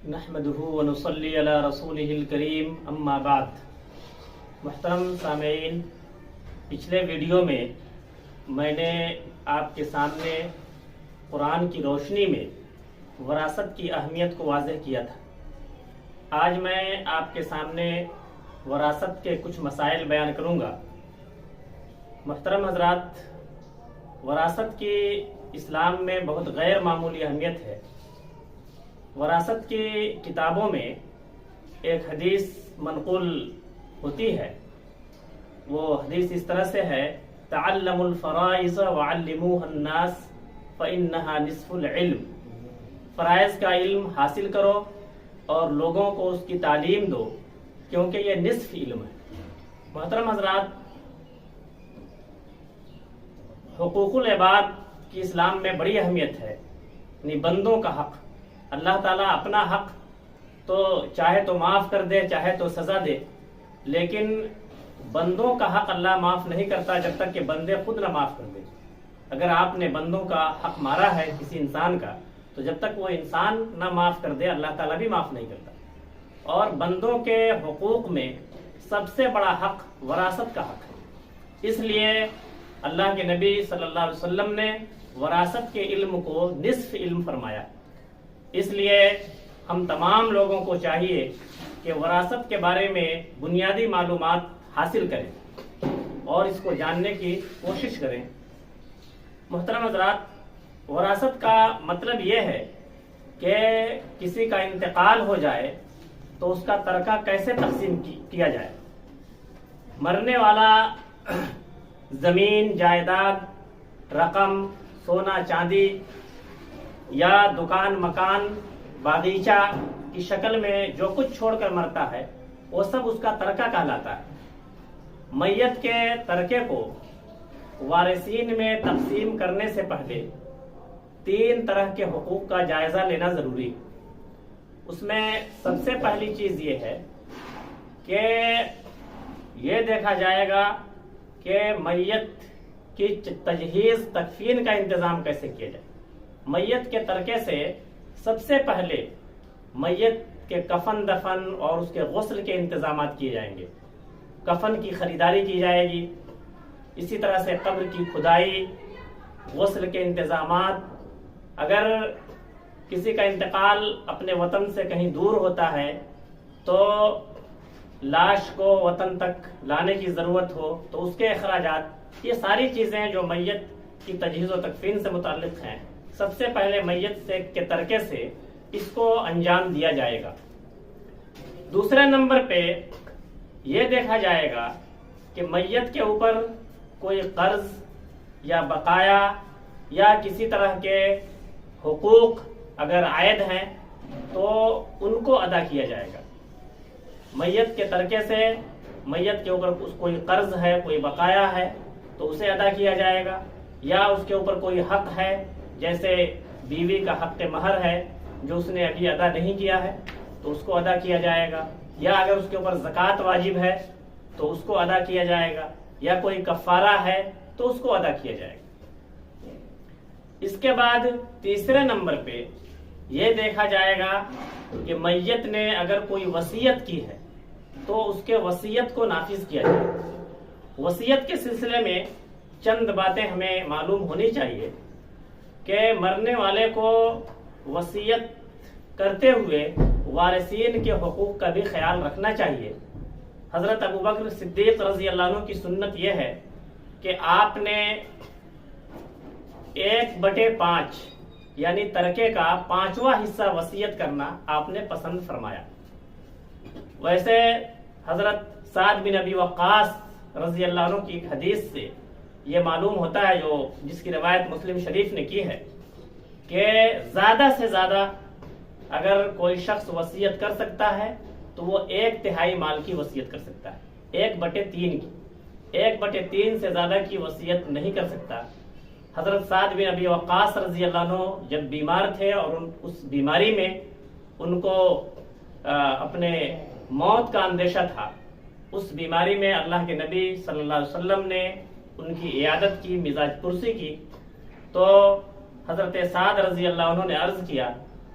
نحمدہ ونصلی علی رسولہ الکریم اما بعد۔ محترم سامعین، پچھلے ویڈیو میں میں نے آپ کے سامنے قرآن کی روشنی میں وراثت کی اہمیت کو واضح کیا تھا۔ آج میں آپ کے سامنے وراثت کے کچھ مسائل بیان کروں گا۔ محترم حضرات، وراثت کی اسلام میں بہت غیر معمولی اہمیت ہے۔ وراثت کی کتابوں میں ایک حدیث منقول ہوتی ہے، وہ حدیث اس طرح سے ہے: تعلموا الفرائض وعلموها الناس فإنها نصف العلم۔ فرائض کا علم حاصل کرو اور لوگوں کو اس کی تعلیم دو، کیونکہ یہ نصف علم ہے۔ محترم حضرات، حقوق العباد کی اسلام میں بڑی اہمیت ہے، یعنی بندوں کا حق۔ اللہ تعالیٰ اپنا حق تو چاہے تو معاف کر دے، چاہے تو سزا دے، لیکن بندوں کا حق اللہ معاف نہیں کرتا جب تک کہ بندے خود نہ معاف کر دے۔ اگر آپ نے بندوں کا حق مارا ہے کسی انسان کا، تو جب تک وہ انسان نہ معاف کر دے اللہ تعالیٰ بھی معاف نہیں کرتا۔ اور بندوں کے حقوق میں سب سے بڑا حق وراثت کا حق ہے۔ اس لیے اللہ کے نبی صلی اللہ علیہ وسلم نے وراثت کے علم کو نصف علم فرمایا۔ اس لیے ہم تمام لوگوں کو چاہیے کہ وراثت کے بارے میں بنیادی معلومات حاصل کریں اور اس کو جاننے کی کوشش کریں۔ محترم حضرات، وراثت کا مطلب یہ ہے کہ کسی کا انتقال ہو جائے تو اس کا ترکہ کیسے تقسیم کیا جائے۔ مرنے والا زمین، جائیداد، رقم، سونا چاندی یا دکان، مکان، باغیچہ کی شکل میں جو کچھ چھوڑ کر مرتا ہے وہ سب اس کا ترکہ کہلاتا ہے۔ میت کے ترکے کو وارثین میں تقسیم کرنے سے پہلے 3 طرح کے حقوق کا جائزہ لینا ضروری ہے۔ اس میں سب سے پہلی چیز یہ ہے کہ یہ دیکھا جائے گا کہ میت کی تجہیز، تکفین کا انتظام کیسے کیا جائے۔ میت کے ترکے سے سب سے پہلے میت کے کفن، دفن اور اس کے غسل کے انتظامات کیے جائیں گے۔ کفن کی خریداری کی جائے گی، اسی طرح سے قبر کی کھدائی، غسل کے انتظامات۔ اگر کسی کا انتقال اپنے وطن سے کہیں دور ہوتا ہے تو لاش کو وطن تک لانے کی ضرورت ہو تو اس کے اخراجات، یہ ساری چیزیں جو میت کی تجہیز و تکفین سے متعلق ہیں، سب سے پہلے میت کے ترکے سے اس کو انجام دیا جائے گا۔ دوسرے نمبر پہ یہ دیکھا جائے گا کہ میت کے اوپر کوئی قرض یا بقایا یا کسی طرح کے حقوق اگر عائد ہیں تو ان کو ادا کیا جائے گا۔ میت کے ترکے سے میت کے اوپر کوئی قرض ہے، کوئی بقایا ہے تو اسے ادا کیا جائے گا، یا اس کے اوپر کوئی حق ہے، جیسے بیوی کا حق مہر ہے جو اس نے ابھی ادا نہیں کیا ہے تو اس کو ادا کیا جائے گا، یا اگر اس کے اوپر زکوٰۃ واجب ہے تو اس کو ادا کیا جائے گا، یا کوئی کفارہ ہے تو اس کو ادا کیا جائے گا۔ اس کے بعد تیسرے نمبر پہ یہ دیکھا جائے گا کہ میت نے اگر کوئی وصیت کی ہے تو اس کے وصیت کو نافذ کیا جائے۔ وصیت کے سلسلے میں چند باتیں ہمیں معلوم ہونی چاہیے کہ مرنے والے کو وصیت کرتے ہوئے وارثین کے حقوق کا بھی خیال رکھنا چاہیے۔ حضرت ابوبکر صدیق رضی اللہ عنہ کی سنت یہ ہے کہ آپ نے 1/5 یعنی ترکے کا 5واں حصہ وصیت کرنا آپ نے پسند فرمایا۔ ویسے حضرت سعد بن ابی وقاص رضی اللہ عنہ کی ایک حدیث سے یہ معلوم ہوتا ہے، جس کی روایت مسلم شریف نے کی ہے، کہ زیادہ سے زیادہ اگر کوئی شخص وصیت کر سکتا ہے تو وہ 1/3 مال کی وصیت کر سکتا ہے، 1/3 کی، 1/3 سے زیادہ کی وصیت نہیں کر سکتا۔ حضرت سعد بن ابی وقاص رضی اللہ عنہ جب بیمار تھے اور اس بیماری میں ان کو اپنے موت کا اندیشہ تھا، اس بیماری میں اللہ کے نبی صلی اللہ علیہ وسلم نے ان کی عیادت کی، مزاج پرسی کی، تو حضرت سعد رضی اللہ عنہ نے عرض کیا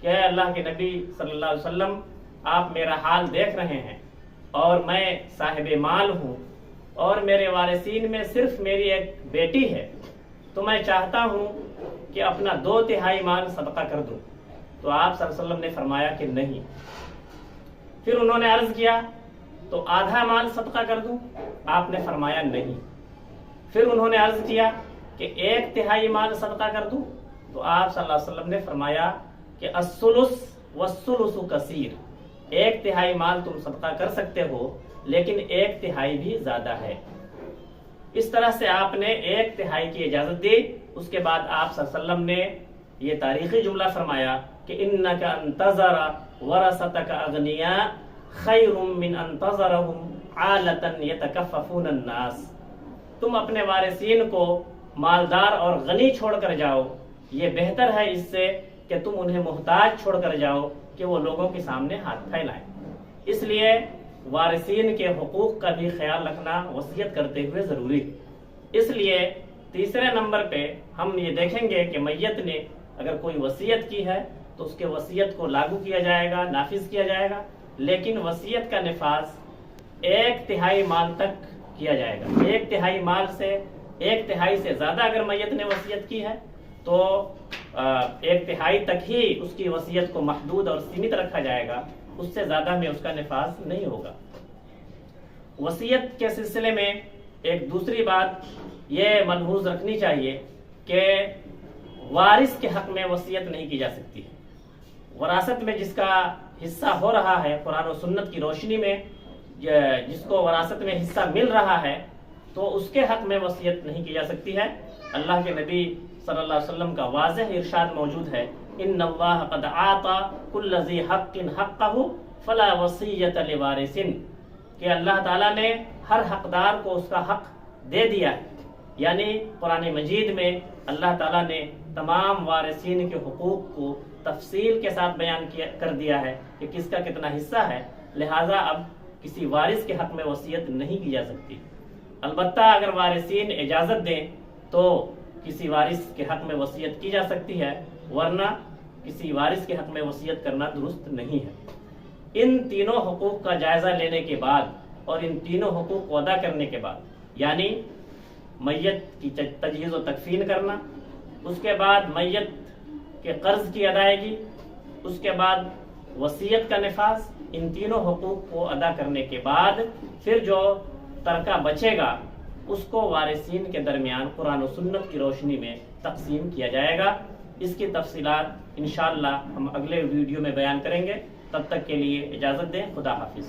کہ اے اللہ کے نبی صلی اللہ علیہ وسلم، آپ میرا حال دیکھ رہے ہیں اور میں صاحب مال ہوں اور میرے وارثین میں صرف میری ایک بیٹی ہے، تو میں چاہتا ہوں کہ اپنا 2/3 مال صدقہ کر دوں۔ تو آپ صلی اللہ علیہ وسلم نے فرمایا کہ نہیں۔ پھر انہوں نے عرض کیا تو آدھا مال صدقہ کر دوں؟ آپ نے فرمایا نہیں۔ پھر انہوں نے عرض کیا کہ 1/3 مال صدقہ کر دوں؟ تو آپ صلی اللہ علیہ وسلم نے فرمایا کہ الثلث والثلث کثیر، 1/3 مال تم صدقہ کر سکتے ہو لیکن 1/3 بھی زیادہ ہے۔ اس طرح سے آپ نے 1/3 کی اجازت دی۔ اس کے بعد آپ صلی اللہ علیہ وسلم نے یہ تاریخی جملہ فرمایا کہ انک ان تذر ورثتک اغنیاء خیر من ان تذرهم عالۃ یتکففون الناس، تم اپنے وارثین کو مالدار اور غنی چھوڑ کر جاؤ، یہ بہتر ہے اس سے کہ تم انہیں محتاج چھوڑ کر جاؤ کہ وہ لوگوں کے سامنے ہاتھ پھیلائیں۔ اس لیے وارثین کے حقوق کا بھی خیال رکھنا وصیت کرتے ہوئے ضروری ہے۔ اس لیے تیسرے نمبر پہ ہم یہ دیکھیں گے کہ میت نے اگر کوئی وصیت کی ہے تو اس کے وصیت کو لاگو کیا جائے گا، نافذ کیا جائے گا، لیکن وصیت کا نفاذ 1/3 مال تک کیا جائے گا۔ 1/3 مال سے 1/3 سے زیادہ اگر میت نے وصیت کی ہے تو 1/3 تک ہی اس کی وصیت کو محدود اور سیمت رکھا جائے گا، اس سے زیادہ میں اس کا نفاذ نہیں ہوگا۔ وصیت کے سلسلے میں ایک دوسری بات یہ ملحوظ رکھنی چاہیے کہ وارث کے حق میں وصیت نہیں کی جا سکتی ہے۔ وراثت میں جس کا حصہ ہو رہا ہے قرآن و سنت کی روشنی میں، جس کو وراثت میں حصہ مل رہا ہے، تو اس کے حق میں وصیت نہیں کی جا سکتی ہے۔ اللہ کے نبی صلی اللہ علیہ وسلم کا واضح ارشاد موجود ہے، ان اللہ قد اعطى كل ذی حق حقہ فلا وصیۃ لوارث، کہ اللہ تعالیٰ نے ہر حقدار کو اس کا حق دے دیا ہے۔ یعنی قرآن مجید میں اللہ تعالیٰ نے تمام وارثین کے حقوق کو تفصیل کے ساتھ بیان کر دیا ہے کہ کس کا کتنا حصہ ہے، لہٰذا اب کسی وارث کے حق میں وصیت نہیں کی جا سکتی۔ البتہ اگر وارثین اجازت دیں تو کسی وارث کے حق میں وصیت کی جا سکتی ہے، ورنہ کسی وارث کے حق میں وصیت کرنا درست نہیں ہے۔ ان تینوں حقوق کا جائزہ لینے کے بعد اور ان تینوں حقوق کو ادا کرنے کے بعد، یعنی میت کی تجہیز و تکفین کرنا، اس کے بعد میت کے قرض کی ادائیگی، اس کے بعد وصیت کا نفاذ، ان تینوں حقوق کو ادا کرنے کے بعد پھر جو ترکہ بچے گا اس کو وارثین کے درمیان قرآن و سنت کی روشنی میں تقسیم کیا جائے گا۔ اس کی تفصیلات انشاءاللہ ہم اگلے ویڈیو میں بیان کریں گے۔ تب تک کے لیے اجازت دیں، خدا حافظ۔